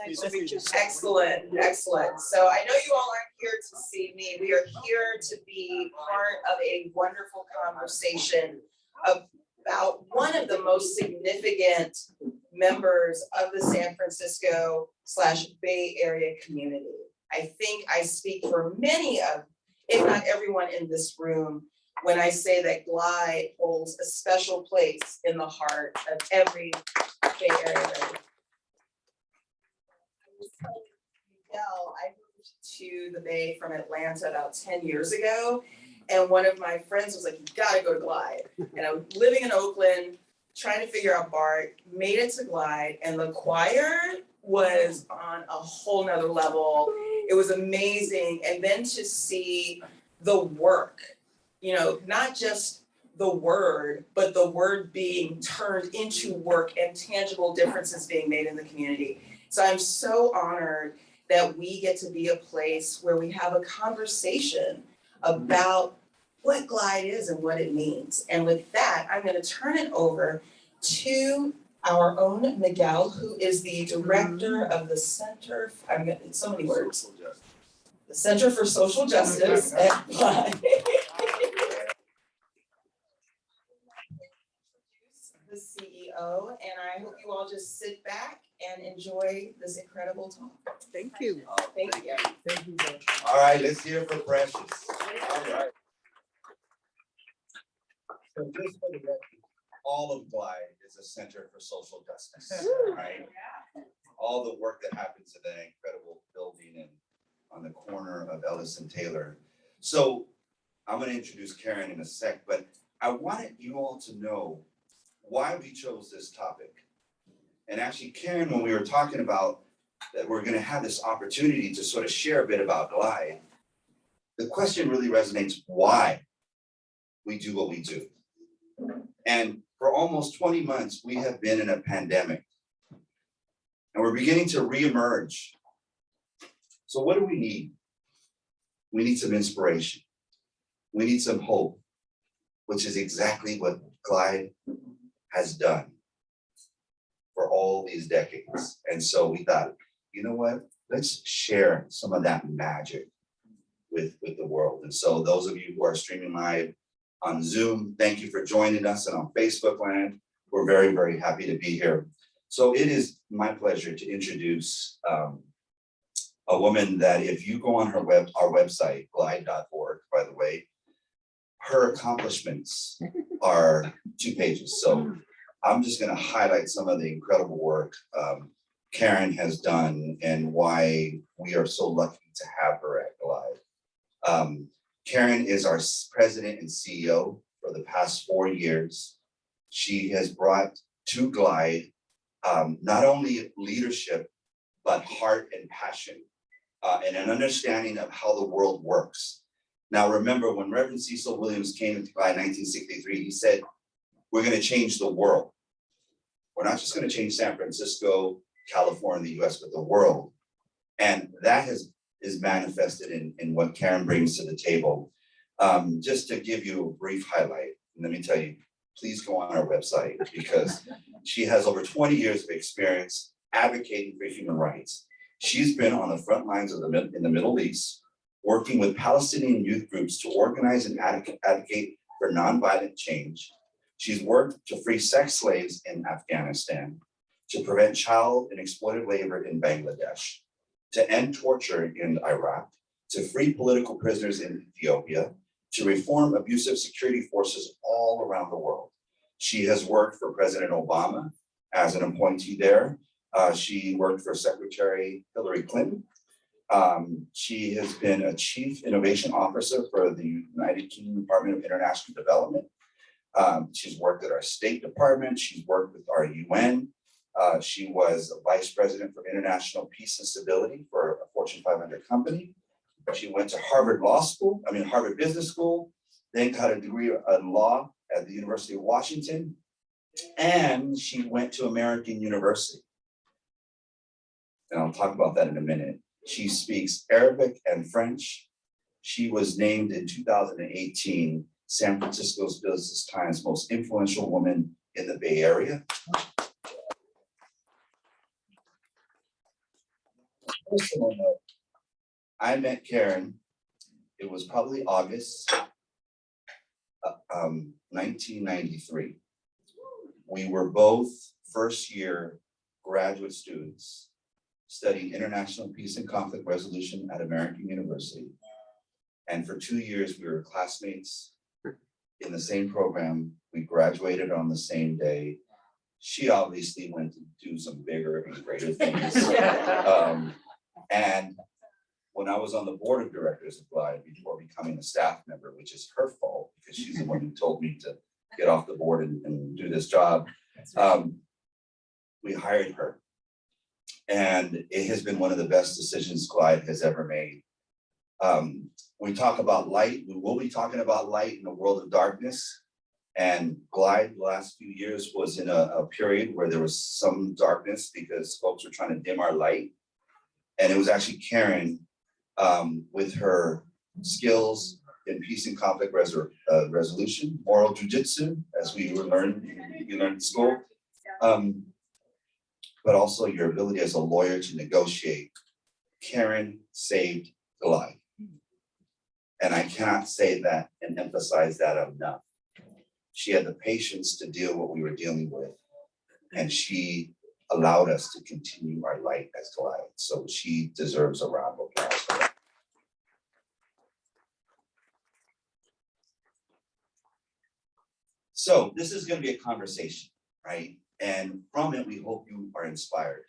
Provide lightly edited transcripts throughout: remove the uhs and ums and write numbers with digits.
Excellent, excellent. So I know you all aren't here to see me. We are here to be part of a wonderful conversation about one of the most significant members of the San Francisco/Bay Area community. I think I speak for many of, if not everyone in this room, when I say that Glide holds a special place in the heart of every Bay Area resident. Miguel, I moved to the Bay from Atlanta about 10 years ago. And one of my friends was like, you gotta go to Glide. And I was living in Oakland, trying to figure out BART, made it to Glide, and the choir was on a whole nother level. It was amazing. And then to see the work, you know, not just the word, but the word being turned into work and tangible differences being made in the community. So I'm so honored that we get to be a place where we have a conversation about what Glide is and what it means. And with that, I'm going to turn it over to our own Miguel, who is the director of the Center, it's so many words, the Center for Social Justice at Glide. The CEO, and I hope you all just sit back and enjoy this incredible talk. Thank you. Thank you. Thank you. All right, let's hear from Precious. All right. So just for the record, all of Glide is a center for social justice, right? All the work that happens in that incredible building and on the corner of Ellis and Taylor. So I'm going to introduce Karen in a sec, but I wanted you all to know why we chose this topic. And actually, Karen, when we were talking about that we're going to have this opportunity to sort of share a bit about Glide, the question really resonates why we do what we do. And for almost 20 months, we have been in a pandemic. And we're beginning to reemerge. So what do we need? We need some inspiration. We need some hope, which is exactly what Glide has done for all these decades. And so we thought, you know what, let's share some of that magic with the world. And so those of you who are streaming live on Zoom, thank you for joining us, and on Facebook land, we're very, very happy to be here. So it is my pleasure to introduce a woman that if you go on our website, glide.org, by the way, her accomplishments are 2 pages. So I'm just going to highlight some of the incredible work Karen has done and why we are so lucky to have her at Glide. Karen is our president and CEO for the past 4 years. She has brought to Glide not only leadership, but heart and passion and an understanding of how the world works. Now, remember, when Reverend Cecil Williams came into Glide in 1963, he said, we're going to change the world. We're not just going to change San Francisco, California, the US, but the world. And that is manifested in what Karen brings to the table. Just to give you a brief highlight, let me tell you, please go on our website because she has over 20 years of experience advocating for human rights. She's been on the front lines of in the Middle East, working with Palestinian youth groups to organize and advocate for nonviolent change. She's worked to free sex slaves in Afghanistan, to prevent child and exploited labor in Bangladesh, to end torture in Iraq, to free political prisoners in Ethiopia, to reform abusive security forces all around the world. She has worked for President Obama as an appointee there. She worked for Secretary Hillary Clinton. She has been a Chief Innovation Officer for the United Kingdom Department of International Development. She's worked at our State Department. She's worked with our UN. She was a Vice President for International Peace and Stability for a Fortune 500 company. She went to Harvard Business School, then got a degree in law at the University of Washington, and she went to American University. And I'll talk about that in a minute. She speaks Arabic and French. She was named in 2018 San Francisco's Business Times most influential woman in the Bay Area. personal note, I met Karen, it was probably August 1993. We were both first-year graduate students studying international peace and conflict resolution at American University. And for 2 years, we were classmates in the same program. We graduated on the same day. She obviously went to do some bigger and greater things. And when I was on the board of directors of Glide before becoming a staff member, which is her fault because she's the one who told me to get off the board and do this job, we hired her. And it has been one of the best decisions Glide has ever made. We talk about light, we will be talking about light in a world of darkness. And Glide the last few years was in a period where there was some darkness because folks were trying to dim our light. And it was actually Karen with her skills in peace and conflict resolution, moral jujitsu, as we learned in school, but also your ability as a lawyer to negotiate. Karen saved Glide. And I cannot say that and emphasize that enough. She had the patience to deal what we were dealing with, and she allowed us to continue our light as Glide. So she deserves a round of applause for that. So this is going to be a conversation, right? And from it, we hope you are inspired.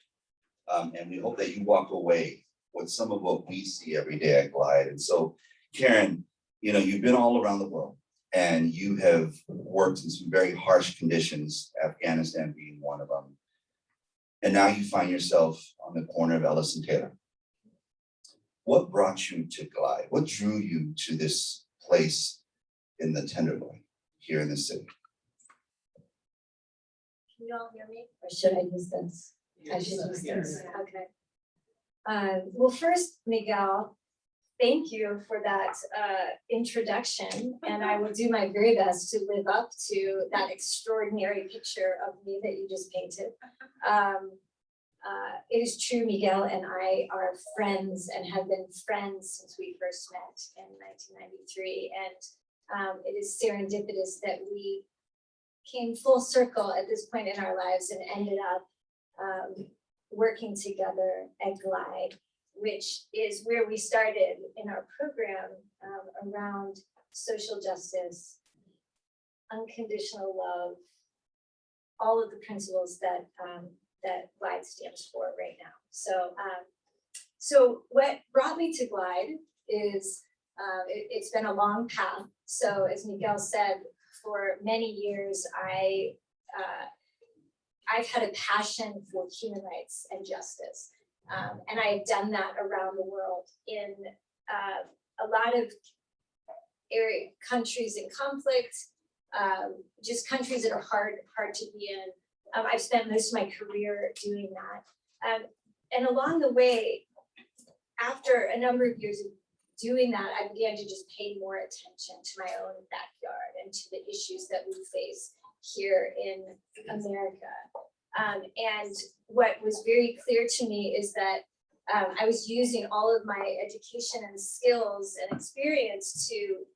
And we hope that you walk away with some of what we see every day at Glide. And so, Karen, you know, you've been all around the world and you have worked in some very harsh conditions, Afghanistan being one of them. And now you find yourself on the corner of Ellis and Taylor. What brought you to Glide? What drew you to this place in the Tenderloin here in the city? Can you all hear me? Or should I use this? I should use this. Okay. Well, first, Miguel, thank you for that introduction. And I will do my very best to live up to that extraordinary picture of me that you just painted. It is true, Miguel and I are friends and have been friends since we first met in 1993. And it is serendipitous that we came full circle at this point in our lives and ended up working together at Glide, which is where we started in our program around social justice, unconditional love, all of the principles that that Glide stands for right now. So what brought me to Glide is it's been a long path. So as Miguel said, for many years, I've had a passion for human rights and justice. And I have done that around the world in a lot of countries in conflict, just countries that are hard to be in. I've spent most of my career doing that. And along the way, after a number of years of doing that, I began to just pay more attention to my own backyard and to the issues that we face here in America. And what was very clear to me is that I was using all of my education and skills and experience to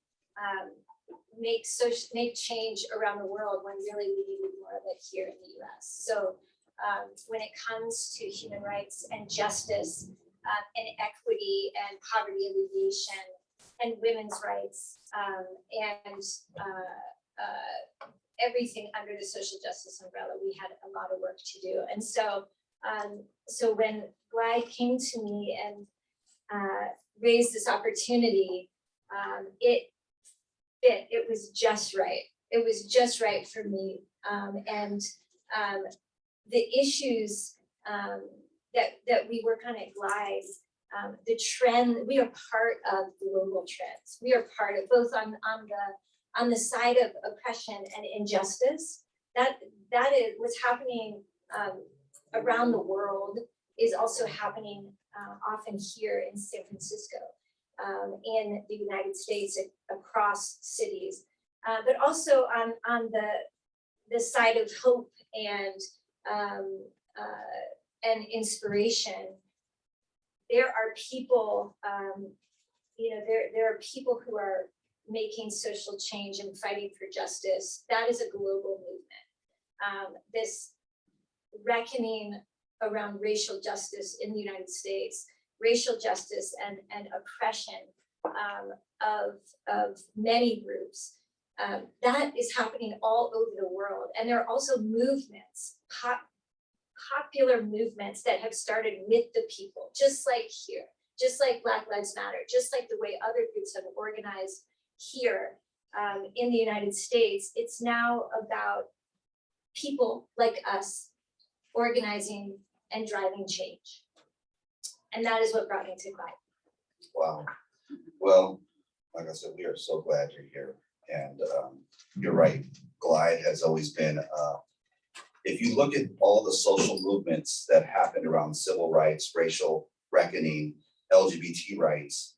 make change around the world when really we needed more of it here in the US. So when it comes to human rights and justice and equity and poverty alleviation and women's rights and everything under the social justice umbrella, we had a lot of work to do. And so, so when Glide came to me and raised this opportunity, it was just right. It was just right for me. And the issues that we work on at Glide, the trend, we are part of global trends. We are part of both on the side of oppression and injustice. That is what's happening around the world is also happening often here in San Francisco, in the United States, across cities, but also on the side of hope and inspiration. there are people, there are people who are making social change and fighting for justice. That is a global movement. This reckoning around racial justice in the United States, racial justice and oppression of many groups, that is happening all over the world. And there are also movements, popular movements that have started with the people, just like here, just like Black Lives Matter, just like the way other groups have organized here in the United States. It's now about people like us organizing and driving change. And that is what brought me to Glide. Wow. Well, like I said, we are so glad you're here. And you're right, Glide has always been, if you look at all the social movements that happened around civil rights, racial reckoning, LGBT rights,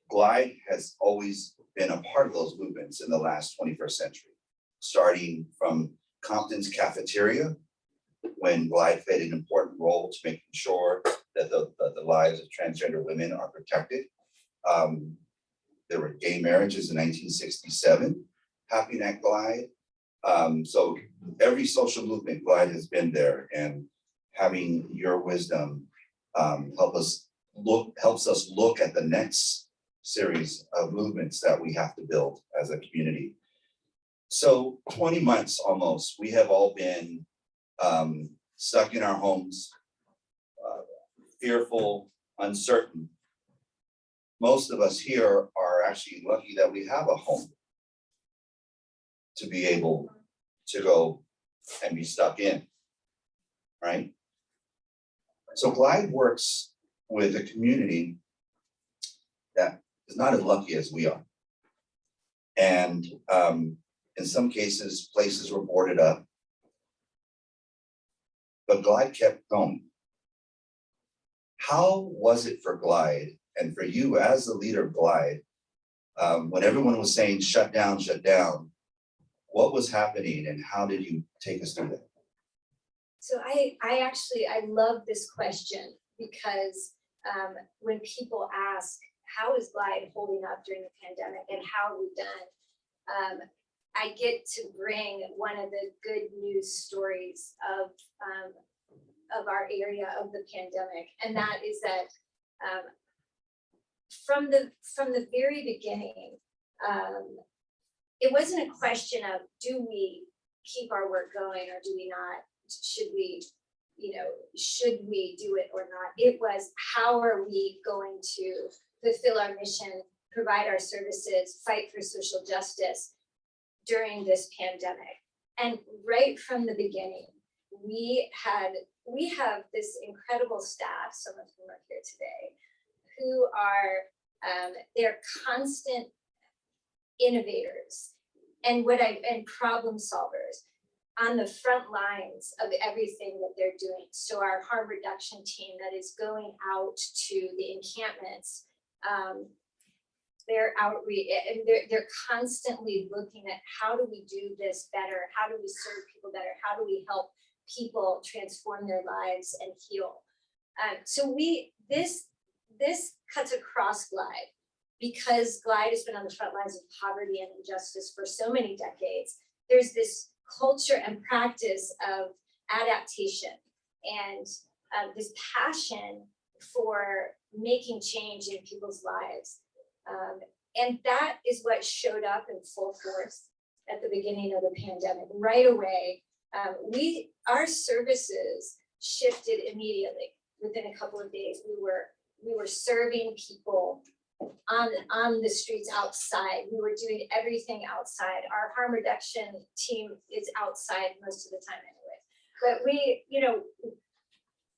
Glide has always been a part of those movements in the last 21st century, starting from Compton's cafeteria, when Glide played an important role to making sure that the lives of transgender women are protected. There were gay marriages in 1967 happening at Glide. So every social movement, Glide has been there, and having your wisdom helps us look at the next series of movements that we have to build as a community. So 20 months almost, we have all been stuck in our homes, fearful, uncertain. Most of us here are actually lucky that we have a home to be able to go and be stuck in, right? So Glide works with a community that is not as lucky as we are. And in some cases, places were boarded up, but Glide kept going. How was it for Glide and for you as the leader of Glide, when everyone was saying shut down, what was happening and how did you take us through that? So I love this question because when people ask, how is Glide holding up during the pandemic and how have we done? I get to bring one of the good news stories of our area of the pandemic, and that is that from the very beginning, it wasn't a question of do we keep our work going or do we not? Should we do it or not? It was how are we going to fulfill our mission, provide our services, fight for social justice during this pandemic. And right from the beginning, we have this incredible staff, some of whom are here today, who are they're constant innovators and problem solvers on the front lines of everything that they're doing. So our harm reduction team that is going out to the encampments, they're outreach, and they're constantly looking at how do we do this better? How do we serve people better? How do we help people transform their lives and heal? So this cuts across Glide because Glide has been on the front lines of poverty and injustice for so many decades. There's this culture and practice of adaptation and this passion for making change in people's lives. And that is what showed up in full force at the beginning of the pandemic. Right away, our services shifted immediately. Within a couple of days, we were serving people on the streets outside. We were doing everything outside. Our harm reduction team is outside most of the time anyway.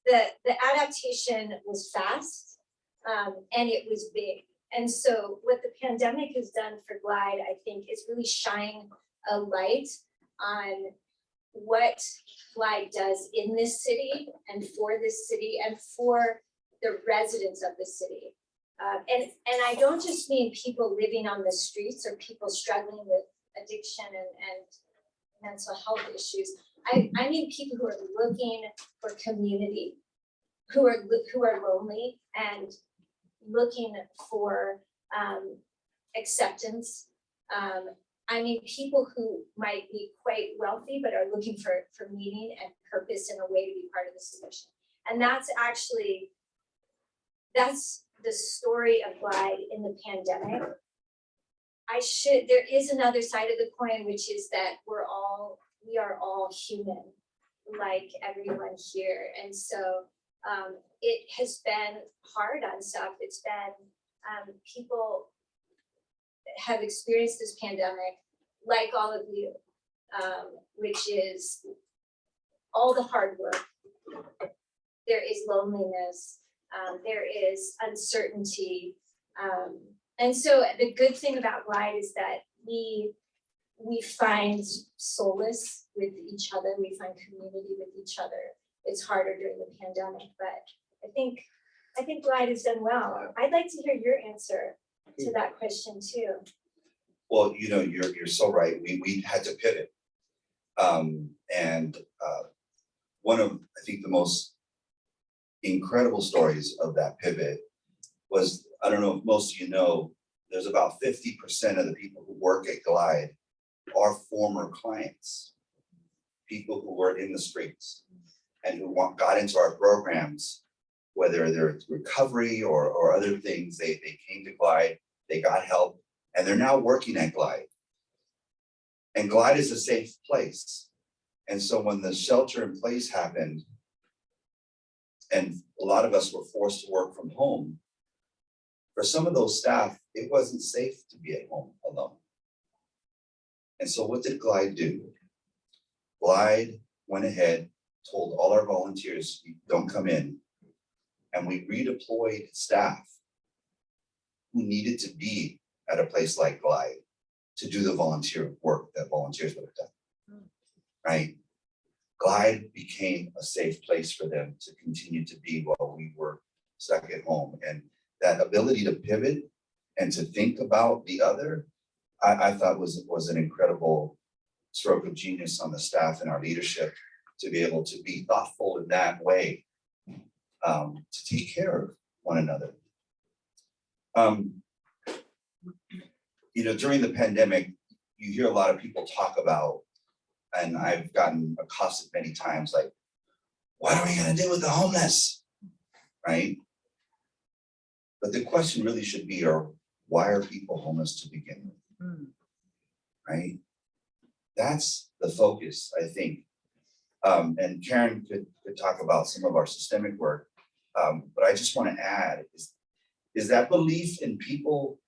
But the adaptation was fast and it was big. And so what the pandemic has done for Glide, I think, is really shine a light on what Glide does in this city and for this city and for the residents of the city. And I don't just mean people living on the streets or people struggling with addiction and mental health issues. I mean people who are looking for community who are lonely and looking for acceptance. I mean, people who might be quite wealthy but are looking for meaning and purpose and a way to be part of the solution. And that's the story of Glide in the pandemic. There is another side of the coin, which is that we are all human, like everyone here. And so it has been hard on stuff. It's been, people have experienced this pandemic, like all of you, which is all the hard work. There is loneliness, there is uncertainty. And so the good thing about Glide is that we find solace with each other, we find community with each other. It's harder during the pandemic, but I think Glide has done well. I'd like to hear your answer to that question too. Well, you know, you're so right. We had to pivot. One of, I think, the most incredible stories of that pivot was, I don't know if most of you know, there's about 50% of the people who work at Glide are former clients, people who were in the streets and who got into our programs, whether they're recovery or other things. They came to Glide, they got help, and they're now working at Glide. And Glide is a safe place. And so when the shelter in place happened, and a lot of us were forced to work from home, for some of those staff, it wasn't safe to be at home alone. And so what did Glide do? Glide went ahead, told all our volunteers, don't come in. And we redeployed staff who needed to be at a place like Glide to do the volunteer work that volunteers would have done, right? Glide became a safe place for them to continue to be while we were stuck at home. And that ability to pivot and to think about the other, I thought was an incredible stroke of genius on the staff and our leadership to be able to be thoughtful in that way, to take care of one another. You know, during the pandemic, you hear a lot of people talk about, and I've gotten accosted many times, like, what are we gonna do with the homeless, right? But the question really should be, why are people homeless to begin with, right? That's the focus, I think. And Karen could talk about some of our systemic work, but I just wanna add, is that belief in people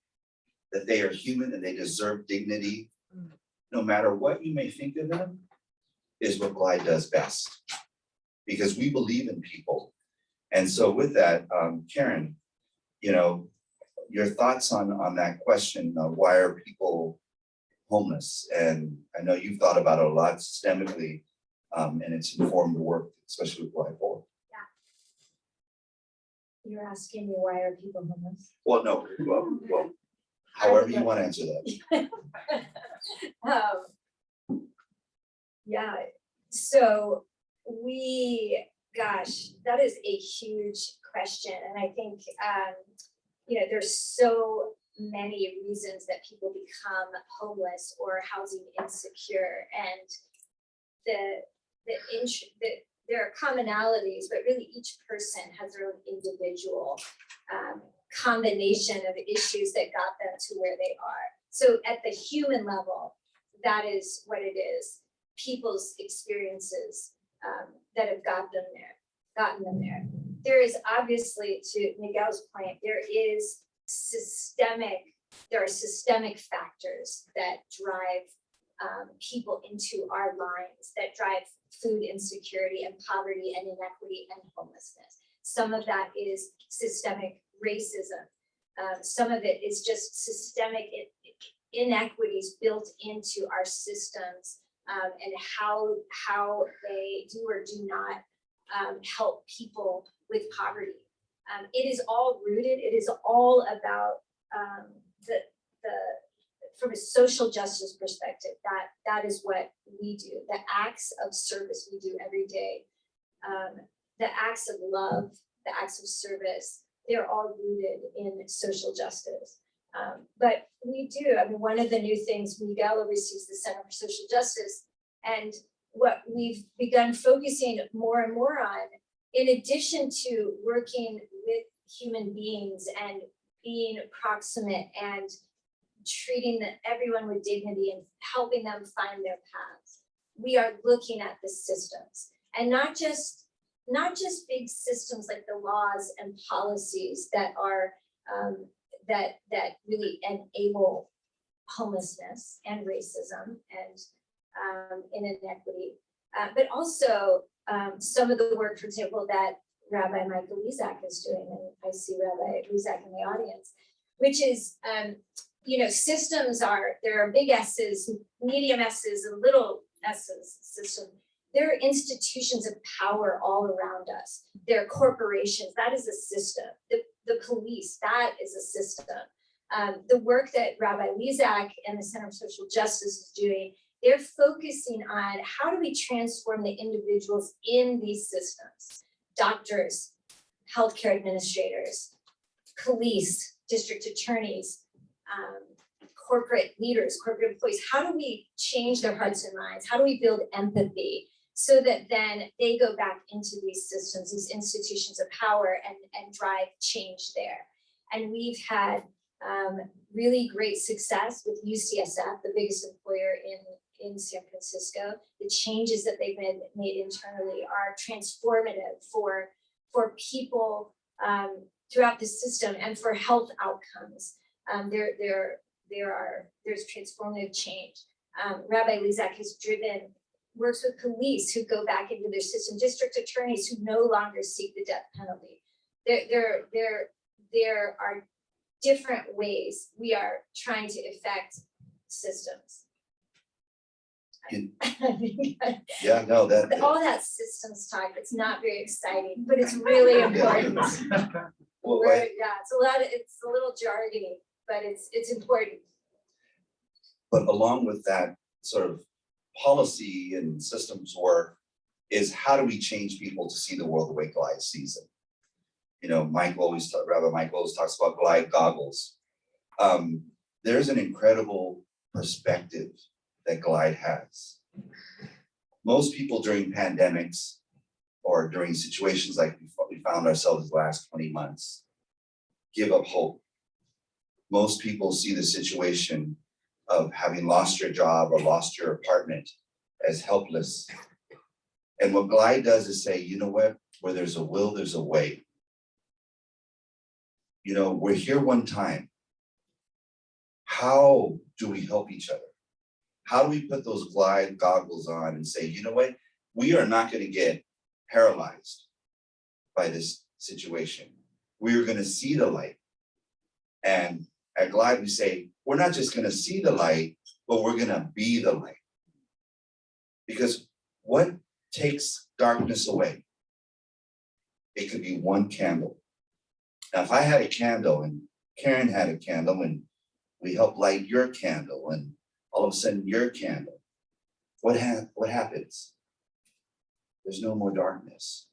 that they are human and they deserve dignity, no matter what you may think of them, is what Glide does best. Because we believe in people. And so with that, Karen, you know, your thoughts on that question of why are people homeless? And I know you've thought about it a lot systemically, and it's informed the work, especially with Glide Forward. Yeah. You're asking me why are people homeless? Well, no, well, however you want to answer that. Yeah, so gosh, that is a huge question. And I think, you know, there's so many reasons that people become homeless or housing insecure. And there are commonalities, but really each person has their own individual combination of issues that got them to where they are. So at the human level, that is what it is. People's experiences that have gotten them there. There is obviously, to Miguel's point, there are systemic factors that drive people into our lines, that drive food insecurity and poverty and inequity and homelessness. Some of that is systemic racism. Some of it is just systemic inequities built into our systems, and how they do or do not help people with poverty. It is all rooted, it is all about from a social justice perspective, that is what we do, the acts of service we do every day, the acts of love the acts of service, they're all rooted in social justice. But we do, I mean, one of the new things, Miguel oversees the Center for Social Justice, and what we've begun focusing more and more on, in addition to working with human beings and being proximate and treating everyone with dignity and helping them find their paths, we are looking at the systems, and not just big systems like the laws and policies that are that really enable homelessness and racism and inequity, but also some of the work, for example, that Rabbi Michael Lizak is doing, and I see Rabbi Lizak in the audience, which is, systems there are big S's, medium S's, and little S's system. There are institutions of power all around us. There are corporations, that is a system. The police, that is a system. The work that Rabbi Lizak and the Center for Social Justice is doing, they're focusing on how do we transform the individuals in these systems? Doctors, healthcare administrators, police, district attorneys, corporate leaders, corporate employees. How do we change their hearts and minds? How do we build empathy so that then they go back into these systems, these institutions of power, and drive change there? And we've had really great success with UCSF, the biggest employer in San Francisco. The changes that they've made internally are transformative for people throughout the system and for health outcomes. There's transformative change. Rabbi Lizak works with police who go back into their system, district attorneys who no longer seek the death penalty. There are different ways we are trying to affect systems. Yeah, no, that. All that systems talk, it's not very exciting, but it's really important. Well, It's a little jargony, but it's important. But along with that sort of policy and systems work is how do we change people to see the world the way Glide sees it? Rabbi Mike always talks about Glide goggles. There's an incredible perspective that Glide has. Most people during pandemics or during situations like we found ourselves the last 20 months, give up hope. Most people see the situation of having lost your job or lost your apartment as helpless. And what Glide does is say, you know what, where there's a will, there's a way. We're here one time. How do we help each other? How do we put those Glide goggles on and say, you know what, we are not going to get paralyzed by this situation. We're going to see the light. And at Glide, we say, we're not just going to see the light, but we're going to be the light. Because what takes darkness away? It could be one candle. Now, if I had a candle and Karen had a candle and we help light your candle and all of a sudden your candle, what happens? There's no more darkness.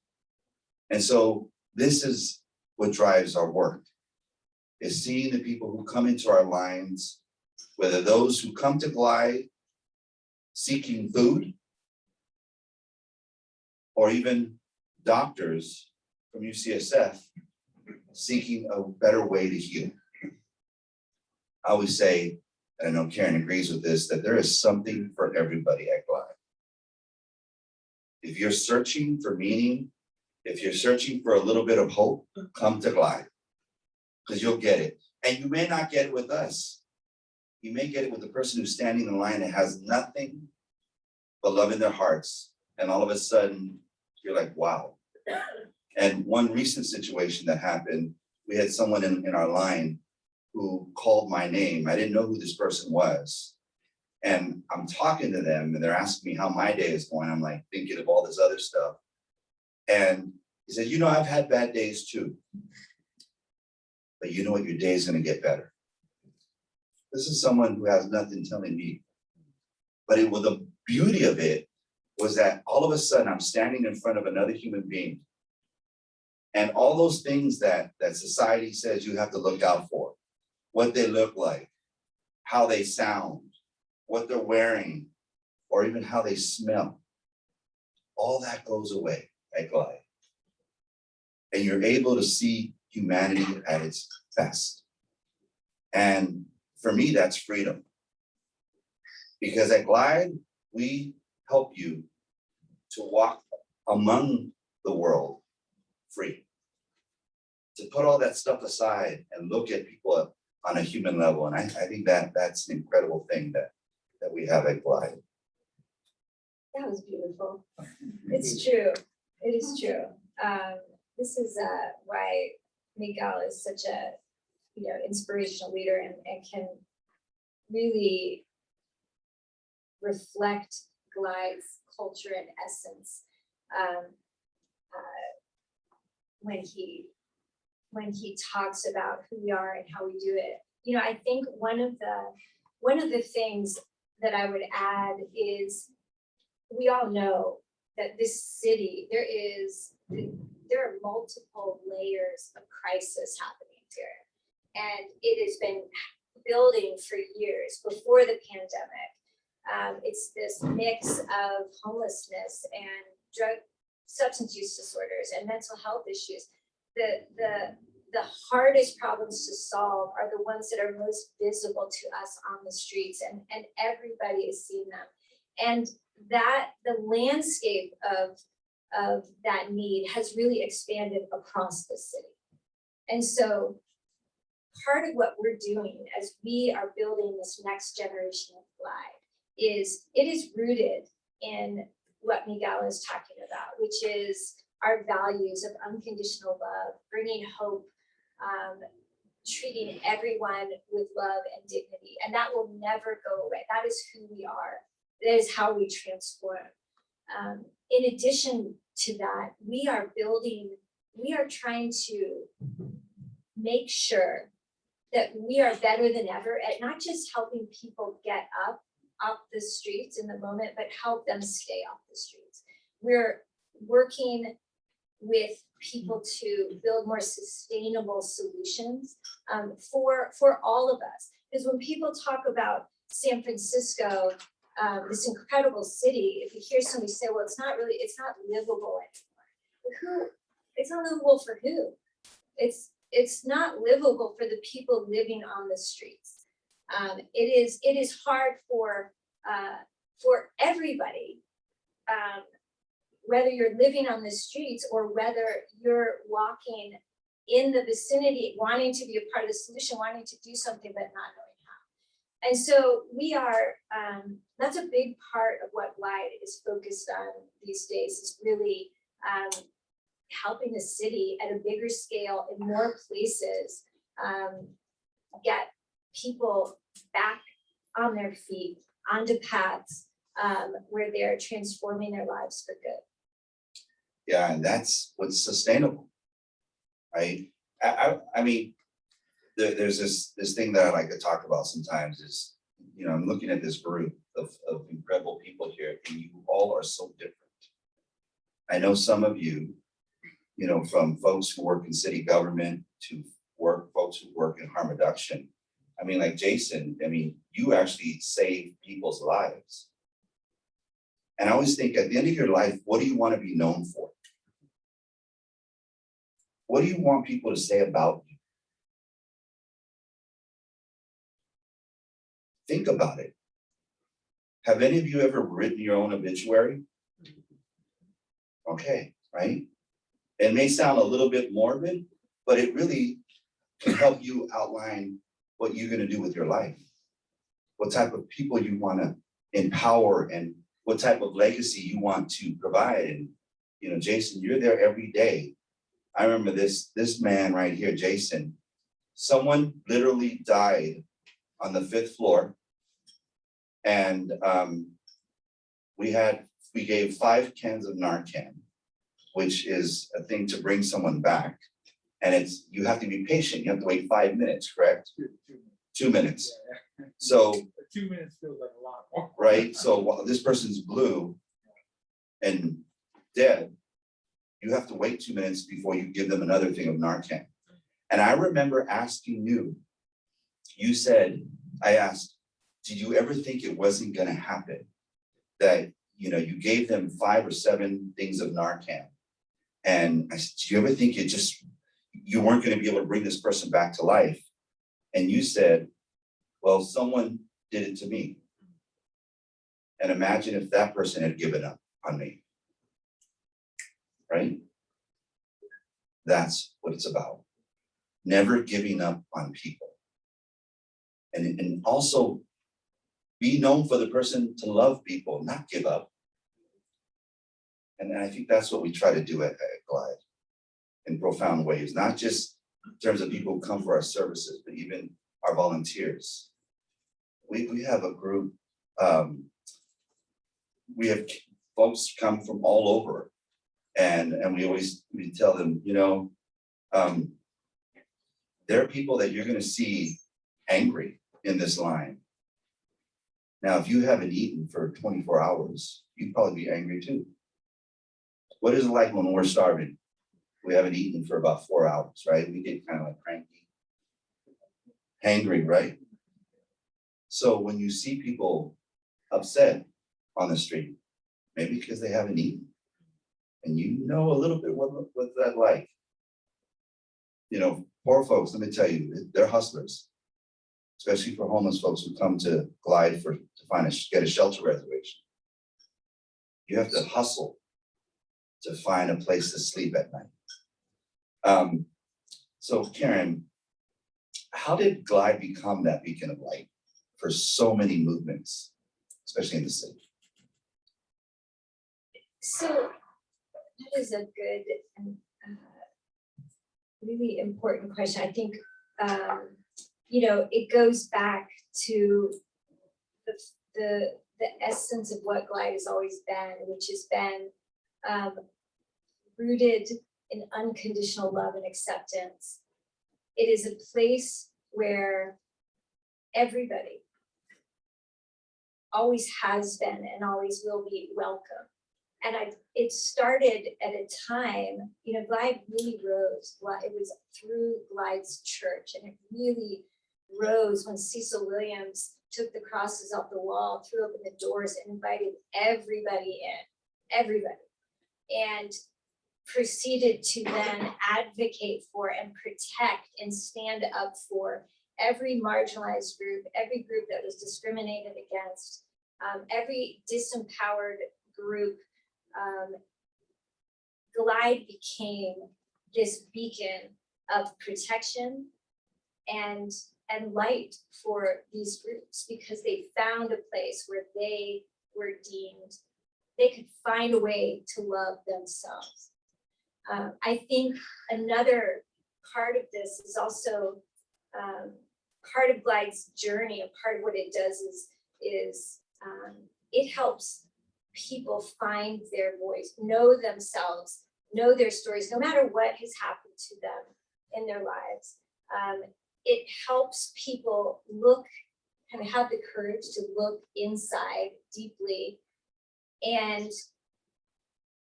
And so this is what drives our work, is seeing the people who come into our lines, whether those who come to Glide seeking food, or even doctors from UCSF seeking a better way to heal. I always say, and I know Karen agrees with this, that there is something for everybody at Glide. If you're searching for meaning, if you're searching for a little bit of hope, come to Glide, because you'll get it. And you may not get it with us. You may get it with the person who's standing in line that has nothing but love in their hearts. And all of a sudden, you're like, wow. And one recent situation that happened, we had someone in our line who called my name. I didn't know who this person was. And I'm talking to them and they're asking me how my day is going. I'm like thinking of all this other stuff. And he said, I've had bad days too. But you know what? Your day is going to get better. This is someone who has nothing telling me. But the beauty of it was that all of a sudden I'm standing in front of another human being. And all those things that society says you have to look out for, what they look like, how they sound, what they're wearing, or even how they smell, all that goes away at Glide. And you're able to see humanity at its best. And for me, that's freedom. Because at Glide, we help you to walk among the world free. To put all that stuff aside and look at people on a human level. And I think that's an incredible thing that we have at Glide. That was beautiful. It's true. It is true. This is why Miguel is such a inspirational leader and can really reflect Glide's culture and essence when he talks about who we are and how we do it. I think one of the things that I would add is we all know that this city, there are multiple layers of crisis happening here. And it has been building for years before the pandemic. It's this mix of homelessness and substance use disorders and mental health issues. The hardest problems to solve are the ones that are most visible to us on the streets, and everybody is seeing them. And that the landscape of that need has really expanded across the city. And so part of what we're doing as we are building this next generation of Glide is it is rooted in what Miguel is talking about, which is our values of unconditional love, bringing hope, treating everyone with love and dignity. And that will never go away. That is who we are. That is how we transform. In addition to that, we are trying to make sure that we are better than ever at not just helping people get up off the streets in the moment, but help them stay off the streets. We're working with people to build more sustainable solutions for all of us. Because when people talk about San Francisco, this incredible city, if you hear somebody say, well, it's not livable anymore. It's not livable for who? It's not livable for the people living on the streets. It is hard for everybody, whether you're living on the streets or whether you're walking in the vicinity, wanting to be a part of the solution, wanting to do something, but not knowing how. And so we are, that's a big part of what Glide is focused on these days, is really helping the city at a bigger scale in more places, get people back on their feet, onto paths where they're transforming their lives for good. Yeah, and that's what's sustainable, right? I mean, there's this thing that I like to talk about sometimes is, I'm looking at this group of incredible people here, and you all are so different. I know some of you, from folks who work in city government to folks who work in harm reduction. I mean, like Jason, you actually save people's lives. And I always think at the end of your life, what do you want to be known for? What do you want people to say about you? Think about it. Have any of you ever written your own obituary? Okay, right? It may sound a little bit morbid, but it really can help you outline what you're going to do with your life, what type of people you want to empower, and what type of legacy you want to provide. And, Jason, you're there every day. I remember this man right here, Jason, someone literally died on the 5th floor. And we gave 5 cans of Narcan, which is a thing to bring someone back. And you have to be patient. You have to wait 5 minutes, correct? 2 minutes. Yeah. So 2 minutes feels like a lot more. right? So while this person's blue and dead, you have to wait 2 minutes before you give them another thing of Narcan. And I remember asking you said, I asked, did you ever think it wasn't gonna happen? That, you know, you gave them 5 or 7 things of Narcan. And I said, did you ever think you weren't gonna be able to bring this person back to life? And you said, well, someone did it to me. And imagine if that person had given up on me. Right? That's what it's about. Never giving up on people. And also be known for the person to love people, not give up. And I think that's what we try to do at Glide in profound ways, not just in terms of people who come for our services, but even our volunteers. We have a group, we have folks come from all over, and we tell them, you know, there are people that you're gonna see angry in this line. Now, if you haven't eaten for 24 hours, you'd probably be angry too. What is it like when we're starving? We haven't eaten for about 4 hours, right? We get kind of like cranky, hangry, right? So when you see people upset on the street, maybe because they haven't eaten, and you know a little bit what's that like. You know, poor folks, let me tell you, they're hustlers, especially for homeless folks who come to Glide to get a shelter reservation. You have to hustle to find a place to sleep at night. So Karen, how did Glide become that beacon of light for so many movements, especially in the city? So that is a good and really important question. I think, you know, it goes back to the essence of what Glide has always been, which has been rooted in unconditional love and acceptance. It is a place where everybody always has been and always will be welcome. And it started at a time, you know, Glide really rose. It was through Glide's church, and it really rose when Cecil Williams took the crosses off the wall, threw open the doors, and invited everybody in, everybody. And proceeded to then advocate for and protect and stand up for every marginalized group, every group that was discriminated against, every disempowered group. Glide became this beacon of protection and light for these groups, because they found a place where they were deemed, they could find a way to love themselves. I think another part of this is also part of Glide's journey. A part of what it does is it helps people find their voice, know themselves, know their stories, no matter what has happened to them in their lives. It helps people look, kind of have the courage to look inside deeply and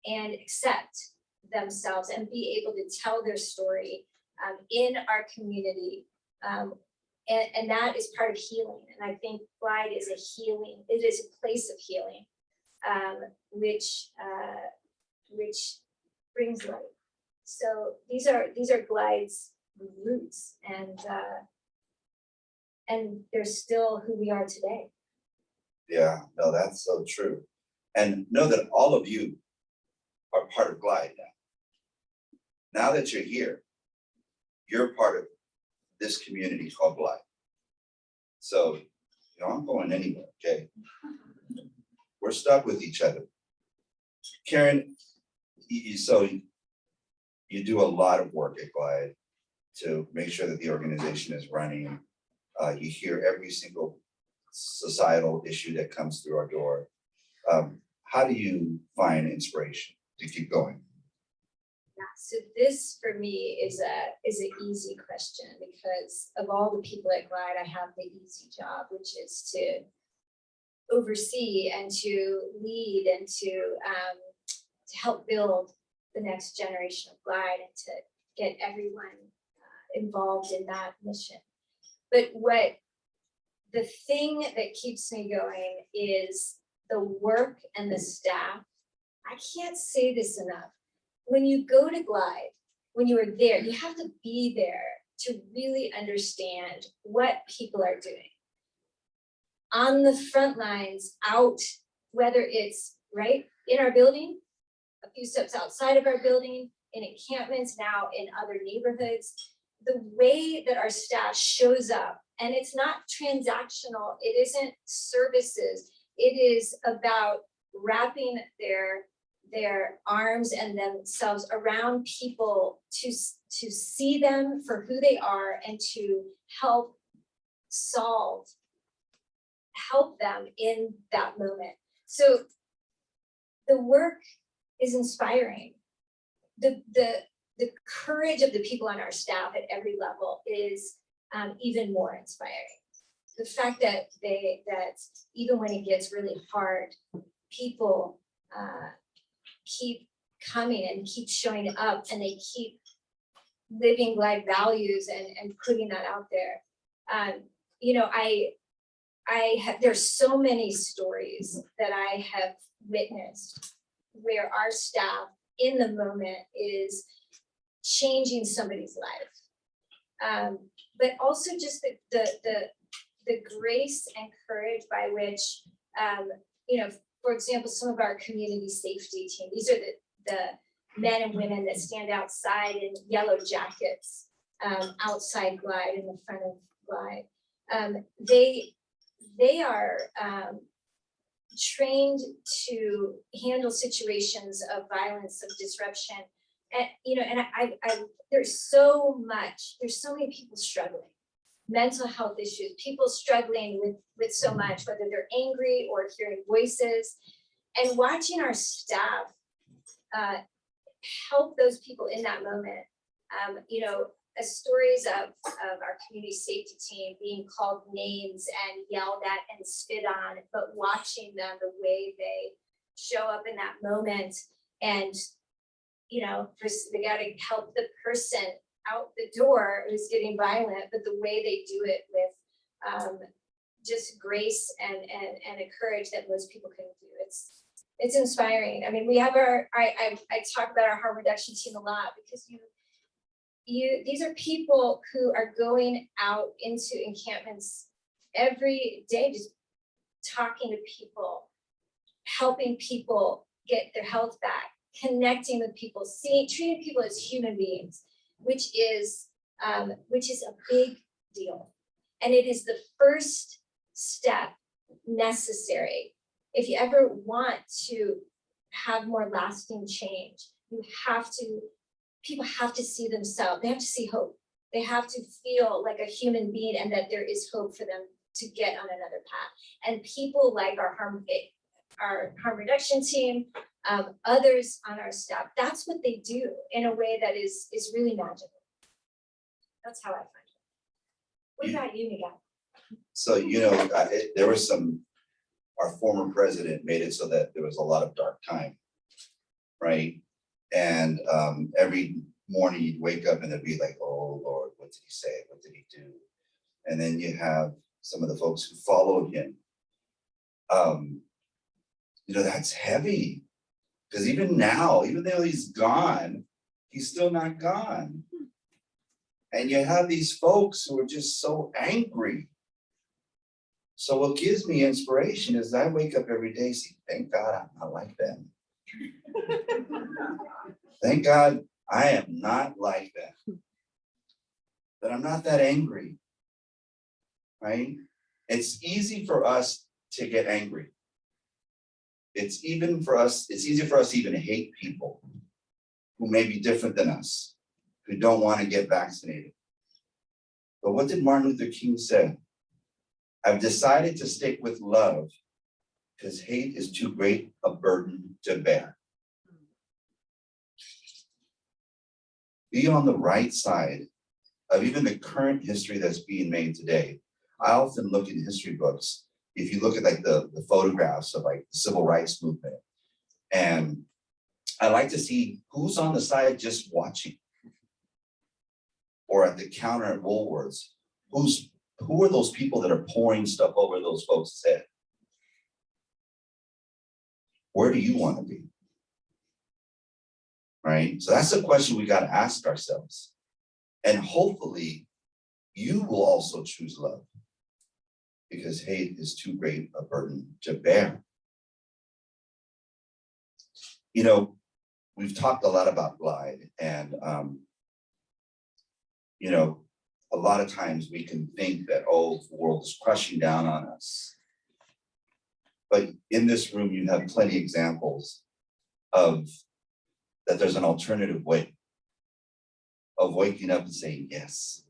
accept themselves and be able to tell their story in our community. And that is part of healing. And I think Glide is a healing, it is a place of healing, which brings light. So these are Glide's roots, and they're still who we are today. Yeah, no, that's so true. And know that all of you are part of Glide now. Now that you're here, you're part of this community called Glide. So, you know, I'm going anywhere, okay? We're stuck with each other. Karen, so you do a lot of work at Glide to make sure that the organization is running. You hear every single societal issue that comes through our door. How do you find inspiration to keep going? Yeah, so this for me is an easy question, because of all the people at Glide, I have the easy job, which is to oversee and to lead and to help build the next generation of Glide and to get everyone involved in that mission. But the thing that keeps me going is the work and the staff. I can't say this enough. When you go to Glide, when you are there, you have to be there to really understand what people are doing. On the front lines, out, whether it's right in our building, a few steps outside of our building, in encampments, now in other neighborhoods, the way that our staff shows up, and it's not transactional, it isn't services, it is about wrapping their arms and themselves around people to see them for who they are and to help them in that moment. So the work is inspiring. The courage of the people on our staff at every level is even more inspiring. The fact that even when it gets really hard, people keep coming and keep showing up, and they keep living Glide values and putting that out there. You know, there's so many stories that I have witnessed where our staff in the moment is changing somebody's life. But also just the grace and courage by which, you know, for example, some of our community safety team, these are the men and women that stand outside in yellow jackets, outside Glide, in the front of Glide. They are trained to handle situations of violence, of disruption. And, you know, and there's so many people struggling, mental health issues, people struggling with so much, whether they're angry or hearing voices, and watching our staff help those people in that moment. You know, stories of our community safety team being called names and yelled at and spit on, but watching them, the way they show up in that moment, and, you know, first they gotta help the person out the door who's getting violent, but the way they do it with just grace and a courage that most people couldn't do. It's inspiring. I mean, we have I talk about our harm reduction team a lot, because these are people who are going out into encampments every day, just talking to people, helping people get their health back, connecting with people, treating people as human beings, which is a big deal. And it is the first step necessary. If you ever want to have more lasting change, people have to see themselves, they have to see hope. They have to feel like a human being and that there is hope for them to get on another path. And people like our harm reduction team, others on our staff, that's what they do in a way that is really magical. That's how I find it. What about you, Miguel? So, you know, there was our former president made it so that there was a lot of dark time, right? And every morning you'd wake up and it'd be like, oh Lord, what did he say? What did he do? And then you have some of the folks who followed him. You know, that's heavy, because even now, even though he's gone, he's still not gone. And you have these folks who are just so angry. So what gives me inspiration is I wake up every day saying, thank God I'm not like them. Thank God I am not like them. That I'm not that angry, right? It's easy for us to get angry. It's easy for us to even hate people who may be different than us, who don't want to get vaccinated. But what did Martin Luther King say? I've decided to stick with love because hate is too great a burden to bear. Be on the right side of even the current history that's being made today. I often look in history books. If you look at like the photographs of like the civil rights movement and I like to see who's on the side just watching. Or at the counter at Woolworths, who are those people that are pouring stuff over those folks' head? Where do you want to be? Right? So that's the question we got to ask ourselves. And hopefully you will also choose love, because hate is too great a burden to bear. You know, we've talked a lot about Glide, and you know, a lot of times we can think that, oh, the world is crushing down on us. But in this room, you have plenty of examples of that there's an alternative way of waking up and saying, yes,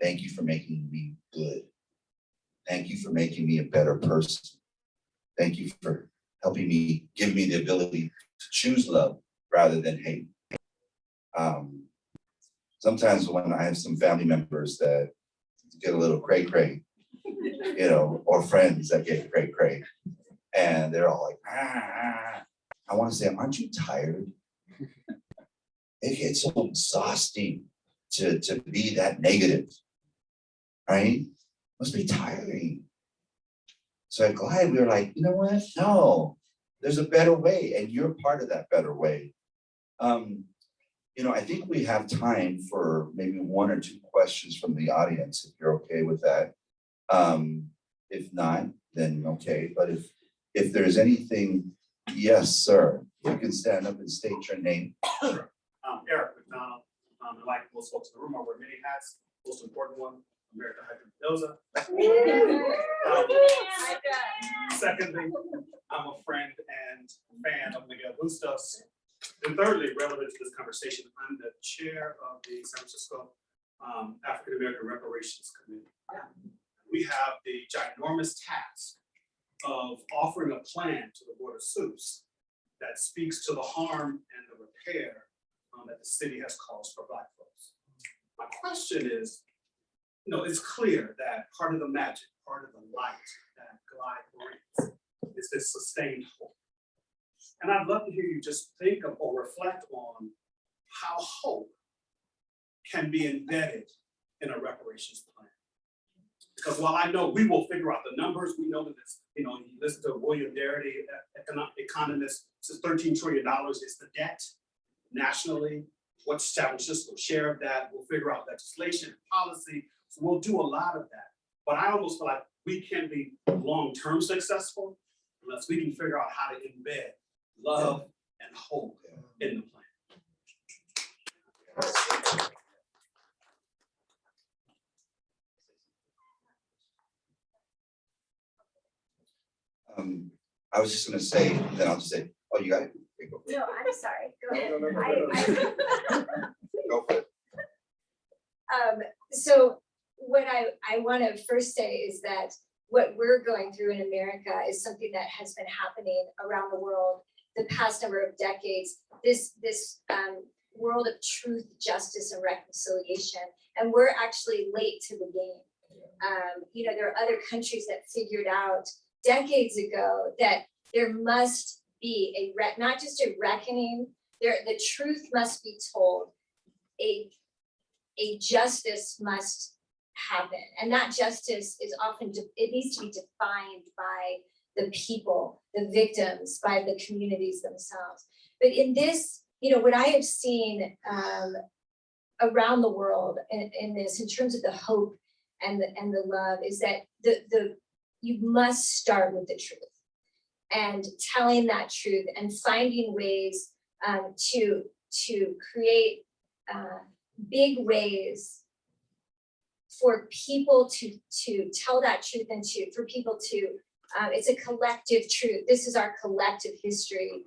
thank you for making me good. Thank you for making me a better person. Thank you for helping me, give me the ability to choose love rather than hate. Sometimes when I have some family members that get a little cray-cray, you know, or friends that get cray-cray, and they're all like, I want to say, aren't you tired? It's so exhausting to be that negative, right? Must be tiring. So at Glide, we were like, you know what? No, there's a better way, and you're part of that better way. You know, I think we have time for maybe 1 or 2 questions from the audience, if you're okay with that. If not, then okay. But if there's anything, yes, sir. You can stand up and state your name. Sure. Eric McDonald. And like most folks in the room, I wear many hats. Most important one, America Hydrodosa. Secondly, I'm a friend and fan of Miguel Bustos. And thirdly, relevant to this conversation, I'm the chair of the San Francisco African American Reparations Committee. We have the ginormous task of offering a plan to the Board of Soups that speaks to the harm and the repair that the city has caused for Black folks. My question is, you know, it's clear that part of the magic, part of the light that Glide brings is this sustained hope. And I'd love to hear you just think of or reflect on how hope can be embedded in a reparations plan. Because while I know we will figure out the numbers, we know that it's, you know, you listen to William Darity, economist, says $13 trillion is the debt nationally. What's San Francisco's share of that? We'll figure out legislation, policy. So we'll do a lot of that. But I almost feel like we can be long-term successful unless we can figure out how to embed love and hope in the plan. I was just gonna say, then I'll just say, oh, you got it. Okay, go for it. No, I'm sorry, go ahead. Go for it. So what I want to first say is that what we're going through in America is something that has been happening around the world the past number of decades. This world of truth, justice, and reconciliation, and we're actually late to the game. You know, there are other countries that figured out decades ago that there must be not just a reckoning. The truth must be told. A justice must happen, and that justice is often it needs to be defined by the people, the victims, by the communities themselves. But in this, you know, what I have seen around the world in this, in terms of the hope and the love, is that you must start with the truth and telling that truth and finding ways to create big ways for people to tell that truth and for people to, it's a collective truth. This is our collective history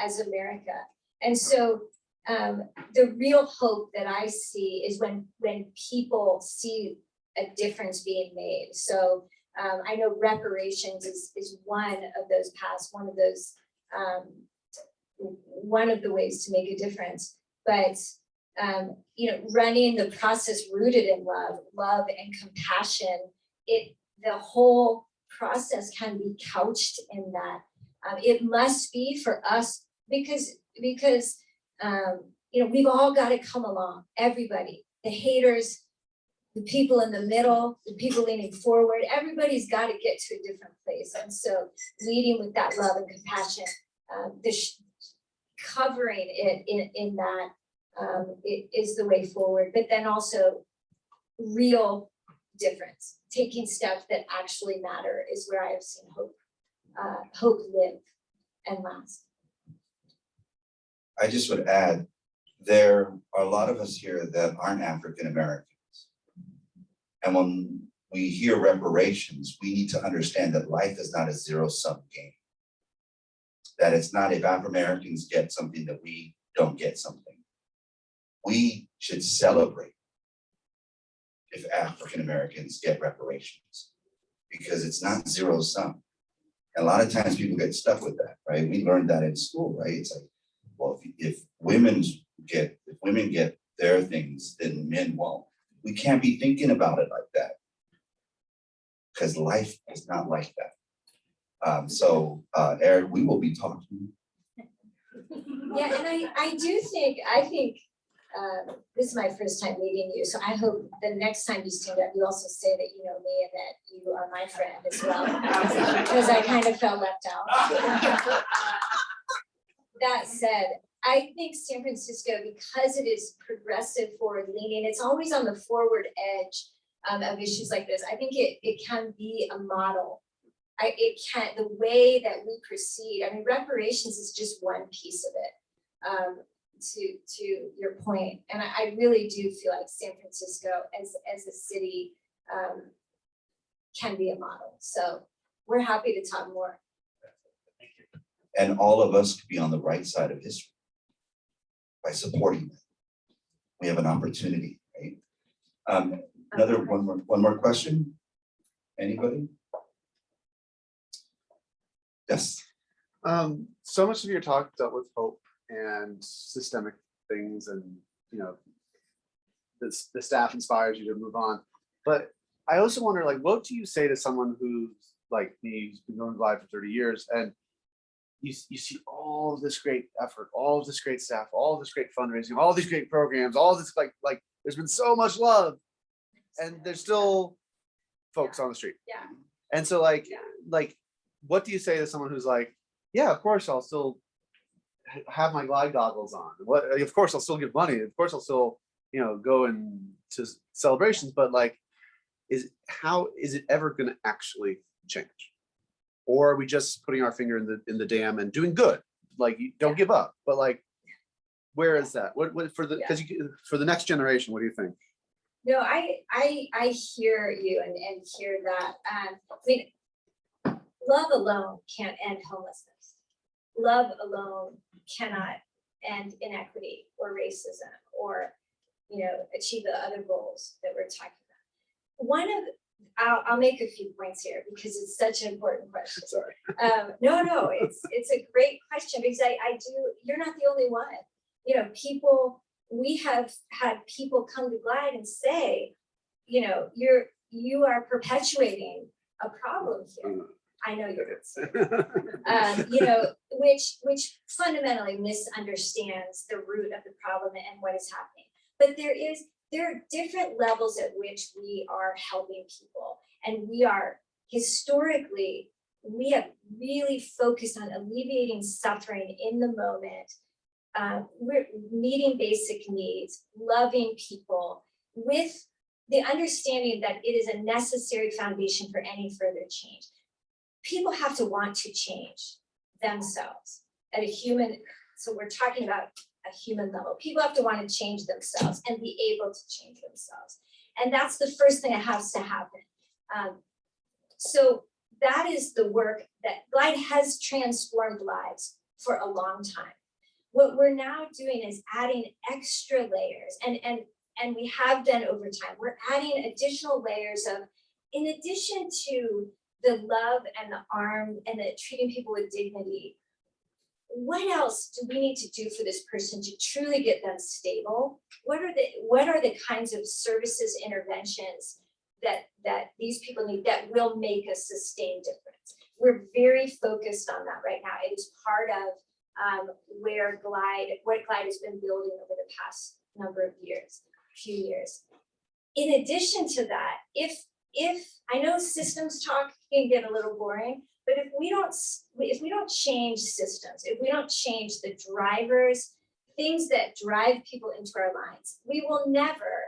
as America. And so the real hope that I see is when people see a difference being made. So I know reparations is one of those paths, one of the ways to make a difference. But you know, running the process rooted in love and compassion, the whole process can be couched in that. It must be for us, because because, we've all got to come along, everybody, the haters, the people in the middle, the people leaning forward, everybody's got to get to a different place. And so leading with that love and compassion, covering it in that it is the way forward, but then also real difference, taking steps that actually matter is where I have seen hope live and last. I just would add, there are a lot of us here that aren't African Americans. And when we hear reparations, we need to understand that life is not a zero-sum game. That it's not if African Americans get something that we don't get something. We should celebrate if African Americans get reparations, because it's not zero-sum. And a lot of times people get stuck with that, right? We learned that in school, right? It's like, well, if women get their things, then men won't. We can't be thinking about it like that, because life is not like that. Eric, we will be talking. Yeah, and I think this is my first time meeting you, so I hope the next time you stand up, you also say that you know me and that you are my friend as well, because I kind of felt left out. That said, I think San Francisco, because it is progressive, forward leaning, it's always on the forward edge of issues like this. I think it can be a model. The way that we proceed, I mean, reparations is just one piece of it, to your point. And I really do feel like San Francisco as a city can be a model. So we're happy to talk more. And all of us could be on the right side of history by supporting them. We have an opportunity, right? One more question. Anybody? Yes. So much of your talk dealt with hope and systemic things, and the staff inspires you to move on. But I also wonder, like, what do you say to someone who's like me, who's been going live for 30 years, and you see all of this great effort, all of this great staff, all of this great fundraising, all these great programs, all this like there's been so much love, and there's still folks on the street. Yeah. And so like what do you say to someone who's like, yeah, of course I'll still have my glide goggles on. Of course I'll still give money. Of course I'll still, go to celebrations, but like, how is it ever going to actually change? Or are we just putting our finger in the dam and doing good? Like, you don't give up, but like, where is that? What for the next generation, what do you think? No, I hear you and hear that. I mean, love alone can't end homelessness. Love alone cannot end inequity or racism or, achieve the other goals that we're talking about. I'll make a few points here because it's such an important question. Sorry. No, it's a great question because you're not the only one. We have had people come to Glide and say, you are perpetuating a problem here. I know you're not saying, which fundamentally misunderstands the root of the problem and what is happening. But there are different levels at which we are helping people, and we have really focused on alleviating suffering in the moment. We're meeting basic needs, loving people with the understanding that it is a necessary foundation for any further change. People have to want to change themselves at a human, so we're talking about a human level. People have to want to change themselves and be able to change themselves. And that's the first thing that has to happen. So that is the work that Glide has transformed lives for a long time. What we're now doing is adding extra layers, and we have done over time. We're adding additional layers of, in addition to the love and the arm and the treating people with dignity, what else do we need to do for this person to truly get them stable? What are the kinds of services, interventions that these people need that will make a sustained difference? We're very focused on that right now. It is part of what Glide has been building over the past few years. In addition to that, if I know systems talk can get a little boring, but if we don't change systems, if we don't change the drivers, things that drive people into our lives, we will never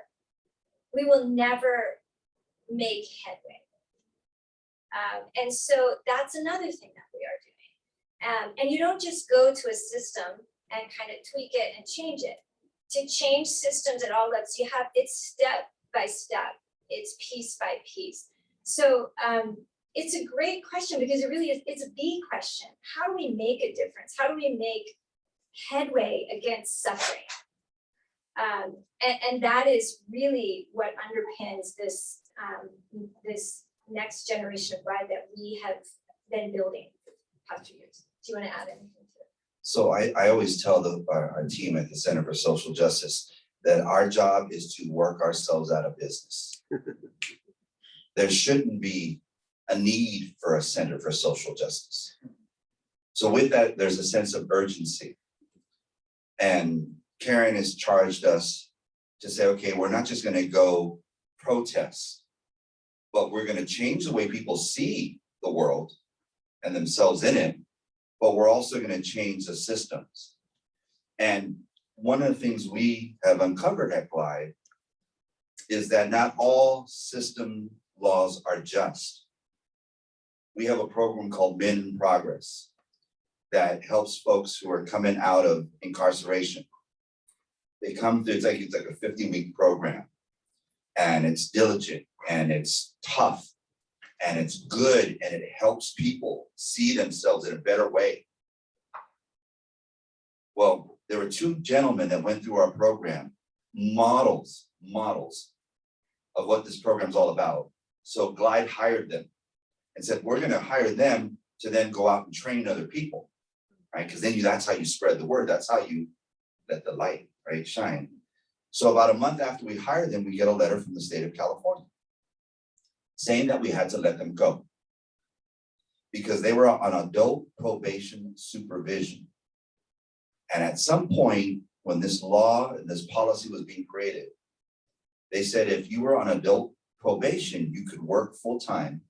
make headway. And so that's another thing that we are doing. And you don't just go to a system and kind of tweak it and change it. To change systems at all levels, it's step by step, it's piece by piece. So it's a great question because it really is, it's a big question. How do we make a difference? How do we make headway against suffering? And that is really what underpins this next generation of Glide that we have been building for the past few years. Do you want to add anything to it? So I always tell our team at the Center for Social Justice that our job is to work ourselves out of business. There shouldn't be a need for a Center for Social Justice. So with that, there's a sense of urgency. And Karen has charged us to say, okay, we're not just going to go protest, but we're going to change the way people see the world and themselves in it, but we're also going to change the systems. And one of the things we have uncovered at Glide is that not all system laws are just. We have a program called Men in Progress that helps folks who are coming out of incarceration. They come through, it's like a 50-week program, and it's diligent and it's tough and it's good and it helps people see themselves in a better way. Well, there were two gentlemen that went through our program, models of what this program's all about. So Glide hired them and said, we're gonna hire them to then go out and train other people, right? Because then that's how you spread the word. That's how you let the light, right, shine. So about a month after we hired them, we get a letter from the state of California saying that we had to let them go because they were on adult probation supervision. And at some point, when this law and this policy was being created, they said if you were on adult probation, you could work full-time,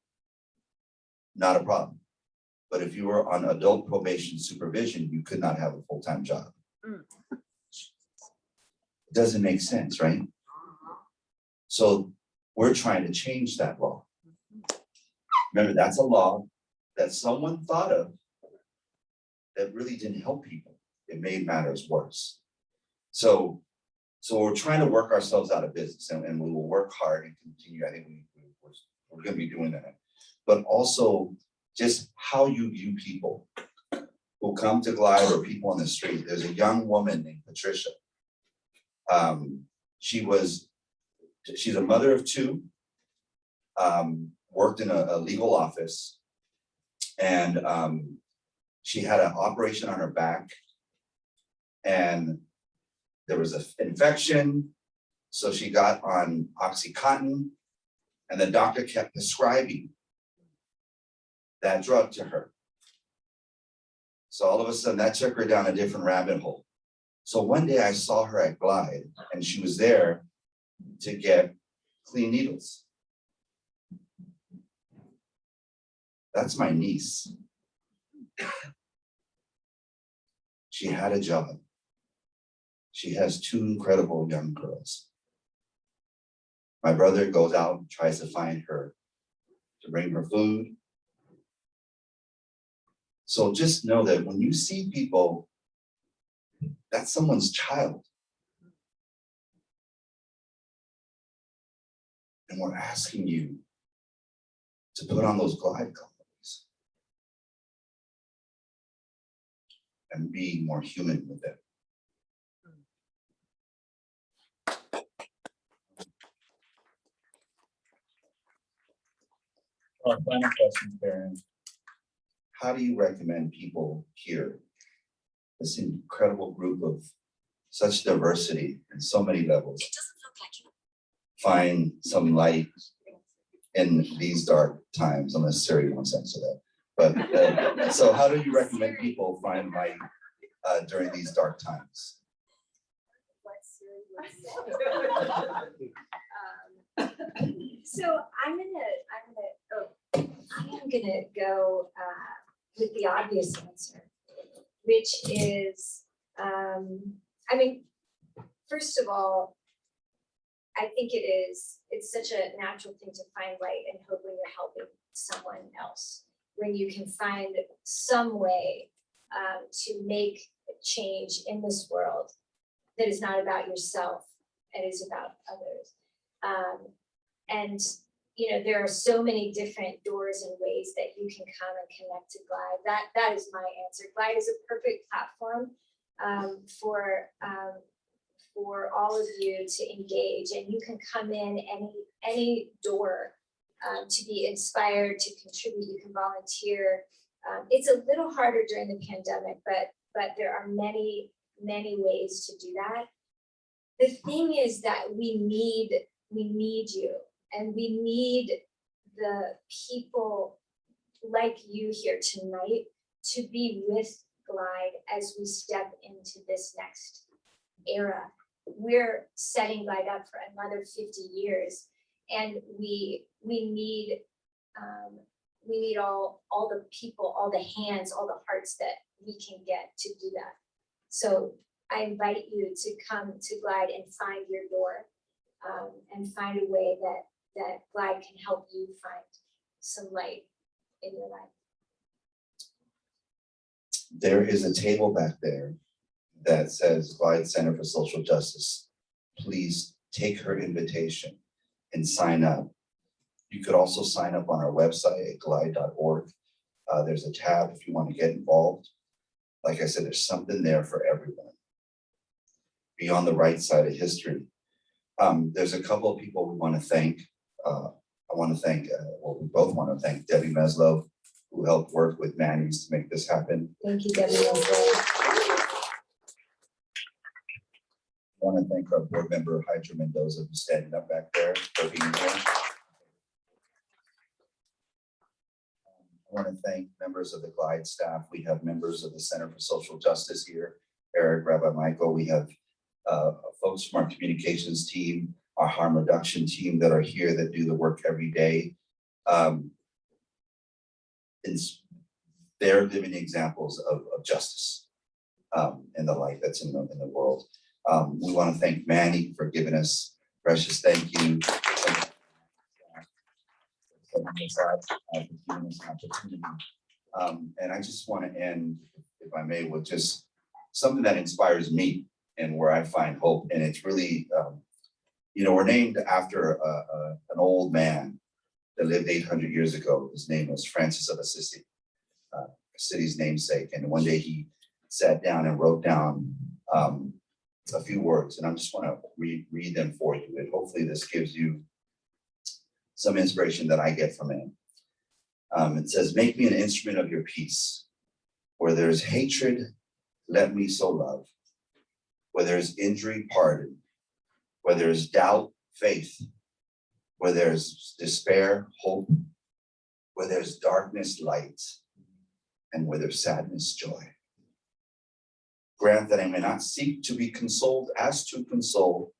not a problem. But if you were on adult probation supervision, you could not have a full-time job. It doesn't make sense, right? So we're trying to change that law. Remember, that's a law that someone thought of that really didn't help people. It made matters worse. So we're trying to work ourselves out of business, and we will work hard and continue. I think we're going to be doing that. But also just how you view people who come to Glide or people on the street. There's a young woman named Patricia. She's a mother of two, worked in a legal office, and she had an operation on her back, and there was an infection, so she got on Oxycontin, and the doctor kept prescribing that drug to her. So all of a sudden, that took her down a different rabbit hole. So one day I saw her at Glide, and she was there to get clean needles. That's my niece. She had a job. She has two incredible young girls. My brother goes out and tries to find her, to bring her food. So just know that when you see people, that's someone's child. And we're asking you to put on those Glide colors and be more human with it. Our final question, Karen. How do you recommend people here, this incredible group of such diversity and so many levels, find some light in these dark times? I'm gonna Siri one sense of that. But so how do you recommend people find light during these dark times. So I am gonna go with the obvious answer, which is, I mean, first of all, I think it's such a natural thing to find light and hope when you're helping someone else, when you can find some way to make a change in this world that is not about yourself and is about others. And you know, there are so many different doors and ways that you can come and connect to Glide. That is my answer. Glide is a perfect platform for all of you to engage, and you can come in any door to be inspired, to contribute. You can volunteer. It's a little harder during the pandemic, but there are many ways to do that. The thing is that we need you, and we need the people like you here tonight to be with Glide as we step into this next era. We're setting Glide up for another 50 years, and we need all the people, all the hands, all the hearts that we can get to do that. So I invite you to come to Glide and find your door, and find a way that Glide can help you find some light in your life. There is a table back there that says Glide Center for Social Justice. Please take her invitation and sign up. You could also sign up on our website at glide.org. There's a tab if you want to get involved. Like I said, there's something there for everyone. Be on the right side of history. There's a couple of people we want to thank. We both want to thank Debbie Meslow, who helped work with MANNY'S to make this happen. Thank you, Debbie. I want to thank our board member, Hydra Mendoza, who's standing up back there for being here. I want to thank members of the Glide staff. We have members of the Center for Social Justice here, Eric, Rabbi Michael. We have folks from our communications team, our harm reduction team that are here that do the work every day. They're living examples of justice and the light that's in the world. We want to thank Manny for giving us precious thank you. And I just want to end, if I may, with just something that inspires me and where I find hope. And it's really, we're named after an old man that lived 800 years ago. His name was Francis of Assisi, a city's namesake. And one day he sat down and wrote down a few words, and I just want to read them for you. And hopefully this gives you some inspiration that I get from him. It says, "Make me an instrument of your peace. Where there's hatred, let me so love. Where there's injury, pardon. Where there's doubt, faith. Where there's despair, hope. Where there's darkness, light. And where there's sadness, joy. Grant that I may not seek to be consoled as to console,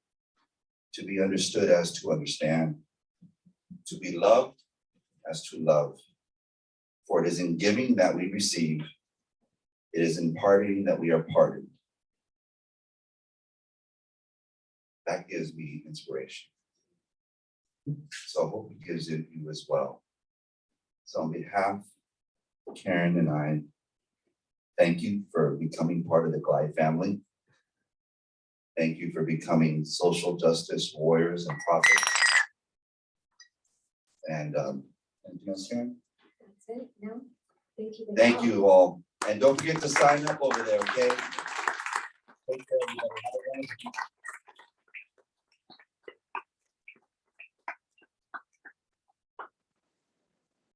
to be understood as to understand, to be loved as to love. For it is in giving that we receive, it is in parting that we are pardoned." That gives me inspiration. So I hope it gives it you as well. So on behalf of Karen and I, thank you for becoming part of the Glide family. Thank you for becoming social justice warriors and prophets. And anything else, Karen? That's it. No, thank you. Thank you all. And don't forget to sign up over there, okay? Take care, everybody. Have a wonderful